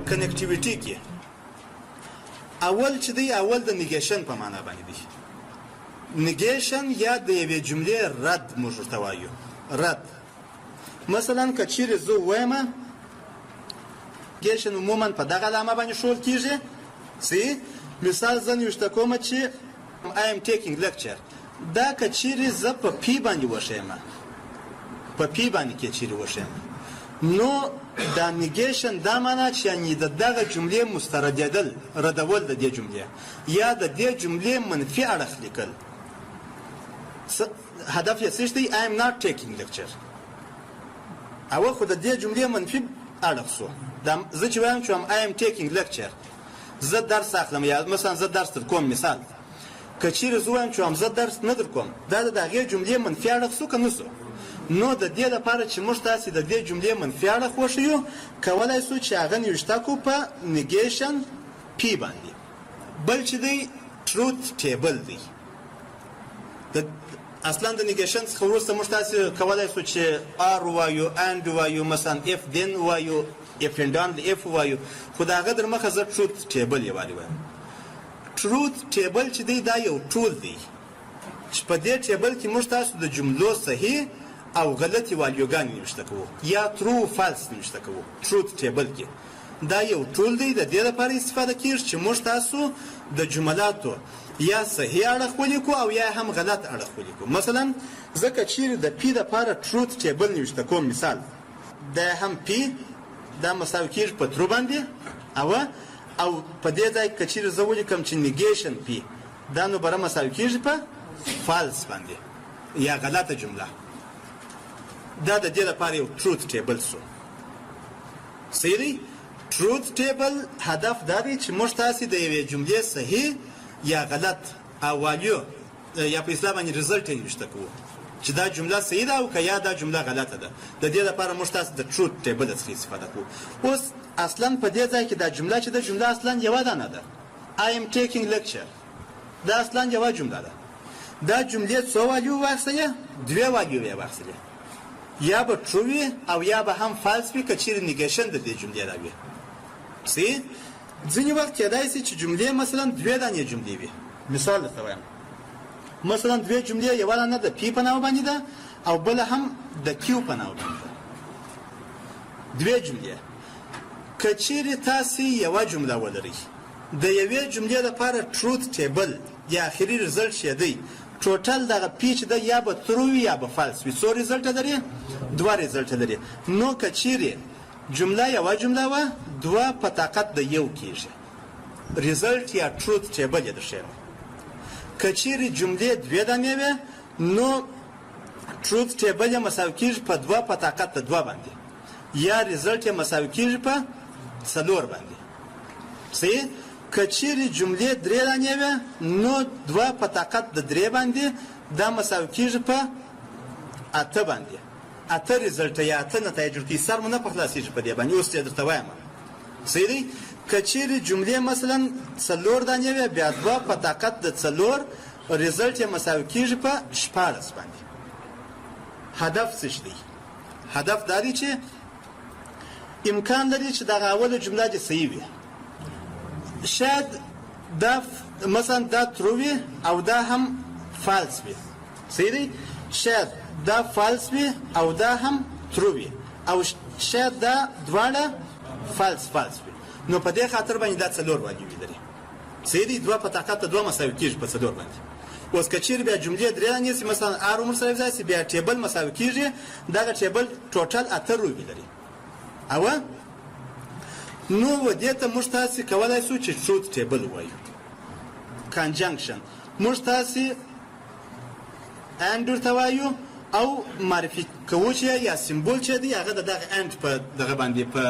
کنیکټیویټي کې اول چې دی اول د نیګیشن په معنا باندې دی. نیګیشن یا د یوې جملې رد موږ ورته وایو. رد مثلا که چیرې زه وایم نیګیشن عموما په دغه علامه باندې ښودل کېږي. مثال زه نوشته کومه چې I am taking lecture. دا که چیرې زه په پی باندې وښیم په پی باندې کې چیرې وښیم نو دا نیګیشن دا معنا چې یعنې د دغه جملې مستردیدل ردول د دې جملې یا د دې جملې منفي اړخ لیکل. هدف یې څه دی؟ I am not taking lecture. اول خو د دې جملې منفي اړخ شو. زه چې وایم چې I am taking lecture زه درس اخلم یا مثلا زه درس در کوم. مثال که چیرې زه وایم چې زه درس نه در کوم دا د هغې جملې منفي اړخ شو که نه شو؟ نو د دې لپاره چې موږ تاسې د دې جملې منفي اړخ وښیو کولی شو چې هغه نوشته کړو په نیګیشن پی باندې. بل چې دی تروت ټیبل دی. اصلا د نیګیشن څخه وروسته موږ تاسې کولی شو چې آر ووایو اند ووایو مثلا اف دین ووایو اف اندان اف ووایو خو د هغه در مخه زه تروت ټیبل یوالې وایم. تروت ټیبل چې دی دا یو ټول دی چې په دې ټیبل کې موږ تاسو د جملو صحیح او غلطي والیوګانې نوشته کوو یا ترو فالس نوشته کوو. تروت ټیبل کې دا یو ټول دی د دې لپاره استفاده کېږي چې موږ تاسو د جملاتو یا صحیح اړخ ولیکو او یا هم غلط اړخ ولیکو. مثلا زه که چیرې د پی دپاره تروت ټیبل نوشته کوم مثال دا هم پی دا مساوي کېږي په ترو باندې او په دې ځای که چیرې زه ولیکم چې نیګیشن پی دا نو بره مساوي کېږي په فالس باندې یا غلطه جمله. دا د دې لپاره یو تروت ټیبل شو. صحیح دی؟ تروت ټیبل هدف دا دی چې موږ تاسې د یوې جملې صحیح یا غلط او والیو یا په اصطلاح باندې ریزلټ یې نوشته کوو چې دا جمله صحیح ده او که یا دا جمله غلطه ده. د دې لپاره موږ تاسې د تروت ټیبل څخه استفاده کوو. اوس اصلا په دې ځای کې دا جمله چې د جمله اصلا یوه دانه ده. I am taking lecture دا اصلا یوه جمله ده. دا جملې څو والیو واخیستلې؟ دوې والیو یې واخیستلې. یا به ترو وي او یا به هم فالس وي که چیرې نیګیشن د دې جملې را وي. ځینې وخت کېدای شي چې جملې مثلا دوې دانې جملې وي. مثال درته وایم مثلا دوې جملې یوه دانه د پی په نامه باندې ده او بله هم د کیو په نامه باندې ده. دوې جملې که چیرې تاسې یوه جمله ولرئ د یوې جملې لپاره تروت ټیبل یا اخري ریزلټ چې دی ټوټل دغه پی چې ده یا به ترو وي یا به فالس وي. څو ریزلټه لري؟ دوه ریزلټه لري. نو که چیرې جمله یوه جمله وه دوه په طاقت د یو کېږي ریزلټ یا تروت ټیبل یې درښیم. که چیرې جملې دوې دانې وې نو تروت ټیبل یې مساوي کېږي په دوه په طاقت د دوه باندې یا ریزلټ یې مساوي کېږي په څلور باندې. صحیح؟ که چیرې جملې درې دانې وې نو دوه په طاقت د درې باندې دا مساوي کېږي په اته باندې. اته ریزلټه یا اته نتایج ورکوي. سر مو نه په خلاصېږي په دې باندې اوس یې درته وایم. صحیح دی؟ که چیرې جملې مثلا څلور دانې وې بیا دوه په طاقت د څلور ریزلټ یې مساوي کېږي په شپاړس باندې. هدف څه دی؟ هدف دا دی چې امکان لري چې دغه اوله جمله دې صحیح وي. شاید دا مثلا دا ترو وي او دا هم فالس وي. صحیح دی؟ شاید دا فالس وي او دا هم ترو وي او شاید دا دواړه فالس وي. نو په دې خاطر باندې دا څلور والیوي لري. صحیح دی؟ دوه په طاقت دوه مساوي کېږي په څلور باندې. اوس که چیرې بیا جملې درې دانې سي مثلا ار عمر سره ځای سي بیا ټیبل مساوي کېږي دغه ټیبل ټوټل اته روبي لري. نو دې ته موږ تاسې کولی شو چې تروت ټیبل ووایو. کنجنکشن موږ تاسې اند ورته وایو او معرفي کوو چې یا سمبول چې دی هغه د دغه اند په دغه باندې په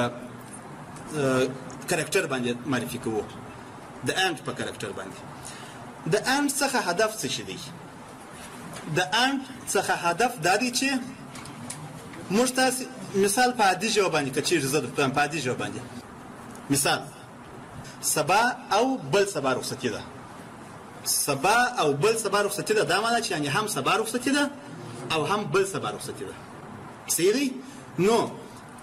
کرکټر باندې معرفي کوو. د اند په کرکټر باندې د اند څخه هدف څه شي دی؟ د اند څخه هدف دا دی چې موږ تاسې مثال په عادي ژبه باندې که چیرې زه درته په عادي ژبه باندې مثال سبا او بل سبا رخصتي ده. سبا او بل سبا رخصتي ده دا معنی چې یعنې هم سبا رخصتي ده او هم بل سبا رخصتي ده. صحیح دی؟ نو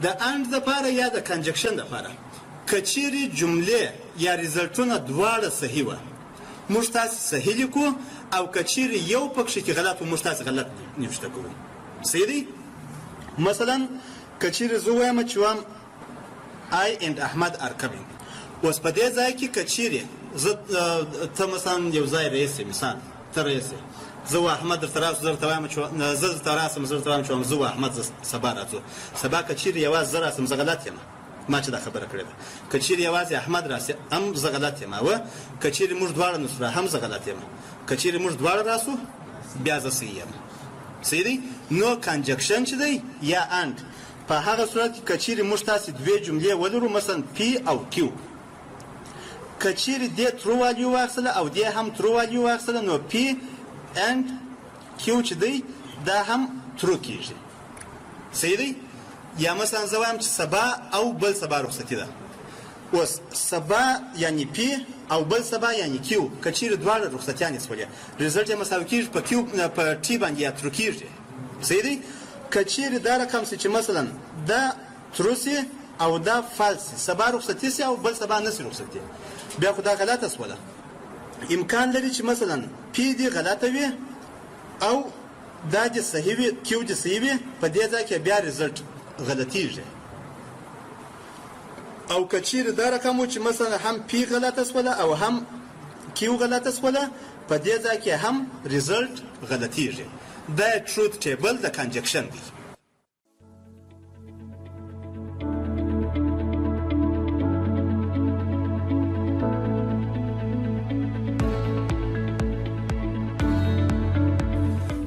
د اند دپاره یا د کنجکشن دپاره کچيري جمله یا ریزلټونه دواړه صحیح و موږ تاسو صحیح لیکو او کچيري یو پکښې کې غلط و موږ تاسو غلط نوشته کوو صحیح دی مثلا کچيري زه وایم چې وایم I and Ahmad are coming اوس په دې ځای کې کچيري ته مثلا یو ځای رئیس مثال ته رئیس زه و احمد درته راسو زه درته وایم چې زه درته راسم زه درته وایم چې زه و احمد سبا راځو سبا کچيري یوازې زه راسم زه غلط یم ما چې دا خبره کړې ده کچيري یوازې احمد راسي هم زه غلط یم او کچيري موږ دواړه نو سره هم زه غلط یم کچيري موږ دواړه راسو بیا زه صحیح یم صحیح دی نو کنجکشن چې دی یا اند په هغه صورت کې کچيري موږ تاسو دوه جملې ولرو مثلا پی او کیو کچيري دې ترو والیو واخصله او دې هم ترو والیو واخصله نو پی and کیو چې دی دا هم ترو کیږي صحیح دی یا مثلا زه وایم چې سبا او بل سبا رخصتي ده اوس سبا یعنی پی او بل سبا یعنی کیو کچيري دواړه رخصتیانې شولې ریزلټ یې مساوي کیږي په کیو په ټي باندې یا ترو کیږي صحیح دی کچيري دا رقم چې مثلا دا ترو سي او دا فالس سبا رخصتي سي او بل سبا نسي رخصتي بیا خو دا غلطه شوله امکان لري چې مثلا پی دی غلطه وي او دا د صحیح وي کیو د صحیح وي په دې ځای کې بیا ریزلټ غلطیږي او کچيري دا رقم چې مثلا هم پی غلطه شوله او هم کیو غلطه شوله په دې ځای کې هم ریزلټ غلطیږي دا ټروث ټیبل د کنجکشن دی